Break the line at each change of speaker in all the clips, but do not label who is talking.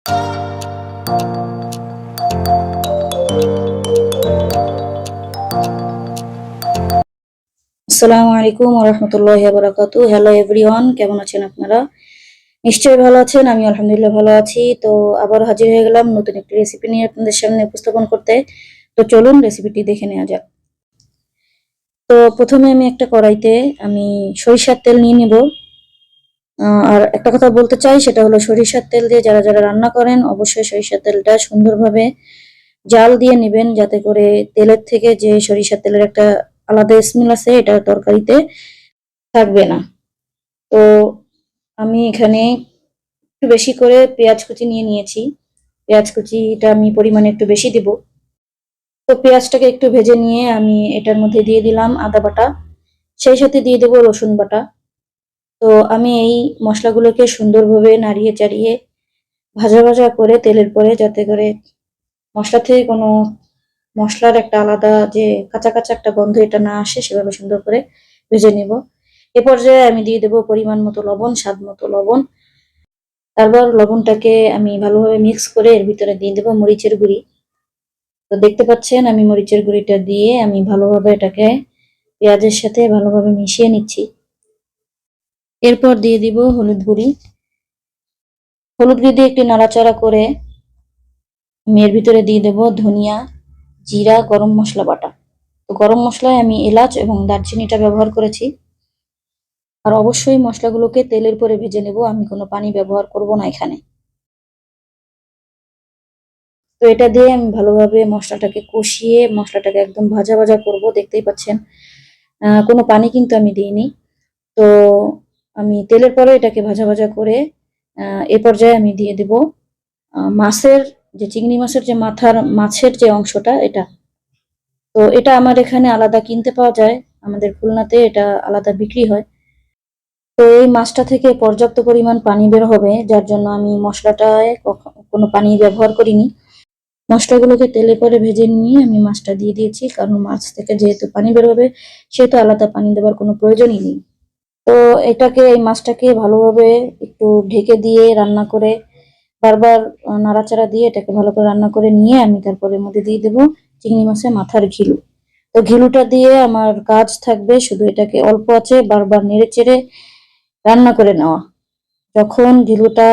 আসসালামু আলাইকুম ওয়া রাহমাতুল্লাহি ওয়া বারাকাতুহু। হ্যালো এভরিওয়ান, কেমন আছেন আপনারা? নিশ্চয়ই ভালো আছেন। আমি আলহামদুলিল্লাহ ভালো আছি। তো আবার হাজির হয়ে গেলাম নতুন একটি রেসিপি নিয়ে আপনাদের সামনে উপস্থাপন করতে। তো চলুন রেসিপিটি দেখে নেওয়া যাক। তো প্রথমে আমি একটা কড়াইতে আমি সরিষার তেল নিয়ে নেব। আর একটা কথা বলতে চাই, সেটা হলো সরিষার তেল দিয়ে যারা যারা রান্না করেন অবশ্যই সরিষার তেলটা সুন্দরভাবে জাল দিয়ে নেবেন, যাতে করে তেলের থেকে যে সরিষার তেলের একটা আলাদা স্মেল আছে এটা তরকারিতে থাকবে না। তো আমি এখানে একটু বেশি করে পেঁয়াজ কুচি নিয়ে নিয়েছি। পেঁয়াজ কুচিটা আমি পরিমাণে একটু বেশি দিব। তো পেঁয়াজটাকে একটু ভেজে নিয়ে আমি এটার মধ্যে দিয়ে দিলাম আদা বাটা, সেই সাথে দিয়ে দেবো রসুন বাটা। তো আমি এই মশলাগুলোকে সুন্দরভাবে নাড়িয়ে চাড়িয়ে ভাজা ভাজা করে তেলের পরে, যাতে করে মশলা থেকে কোনো মশলার একটা আলাদা যে কাঁচা কাঁচা একটা গন্ধ এটা না আসে, সেভাবে সুন্দর করে ভেজে নেব। এ পর্যায়ে আমি দিয়ে দেবো পরিমাণ মতো লবণ, স্বাদ মতো লবণ। তারপর লবণটাকে আমি ভালোভাবে মিক্স করে এর ভিতরে দিয়ে দেবো মরিচের গুঁড়ি। তো দেখতে পাচ্ছেন আমি মরিচের গুঁড়িটা দিয়ে আমি ভালোভাবে এটাকে পেঁয়াজের সাথে ভালোভাবে মিশিয়ে নিচ্ছি। এরপর দিয়ে দিব হলুদ গুঁড়ি। হলুদ গুঁড়ি দিয়ে একটু নাড়াচাড়া করে আমি এর ভিতরে দিয়ে দেবো ধনিয়া, জিরা, গরম মশলা বাটা। তো গরম মশলায় আমি এলাচ এবং দারচিনিটা ব্যবহার করেছি। আর অবশ্যই মশলাগুলোকে তেলের পরে ভেজে নেব, আমি কোনো পানি ব্যবহার করব না এখানে। তো এটা দিয়ে আমি ভালোভাবে মশলাটাকে কষিয়ে মশলাটাকে একদম ভাজা ভাজা করব। দেখতেই পাচ্ছেন কোনো পানি কিন্তু আমি দিইনি। তো আমি তেলের পরে এটাকে ভাজা ভাজা করে এ পর্যায়ে আমি দিয়ে দেব মাছের যে চিংড়ি মাছের যে মাছের যে অংশটা, এটা। তো এটা আমার এখানে আলাদা কিনতে পাওয়া যায়, আমাদের খুলনাতে এটা আলাদা বিক্রি হয়। তো এই মাছটা থেকে পর্যাপ্ত পরিমাণ পানি বের হবে, যার জন্য আমি মশলাটায় কোনো পানি ব্যবহার করিনি। মশলাগুলোকে তেলে করে ভেজে নিয়ে আমি মাছটা দিয়ে দিয়েছি, কারণ মাছ থেকে যেহেতু পানি বের হবে সেহেতু আলাদা পানি দেওয়ার কোনো প্রয়োজনই নেই। তো এই মাছটাকে ভালোভাবে একটু ঢেকে দিয়ে রান্না করে বারবার নাড়াচাড়া দিয়ে এটাকে ভালো করে রান্না করে নিয়ে আমি তারপরে এর মধ্যে দিয়ে দেবো চিংড়ি মাছের মাথার ঘিলু। তো ঘিলুটা দিয়ে আমার কাজ থাকবে শুধু এটাকে অল্প আঁচে বারবার নেড়ে চেড়ে রান্না করে নেওয়া। যখন ঘিলুটা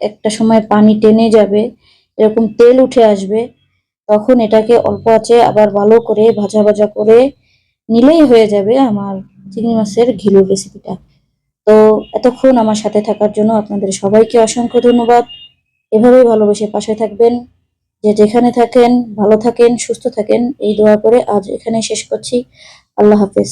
একটা সময় পানি টেনে যাবে, এরকম তেল উঠে আসবে, তখন এটাকে অল্প আঁচে আবার ভালো করে ভাজা ভাজা করে নিলেই হয়ে যাবে আমার চিংড়ি মাছের ঘিলুর রেসিপিটা। তো এতক্ষণ আমার সাথে থাকার জন্য আপনাদের সবাইকে অসংখ্য ধন্যবাদ। এভাবেই ভালোবেসে পাশে থাকবেন। যে যেখানে থাকেন ভালো থাকেন, সুস্থ থাকেন, এই দোয়া করে আজ এখানে শেষ করছি। আল্লাহ হাফেজ।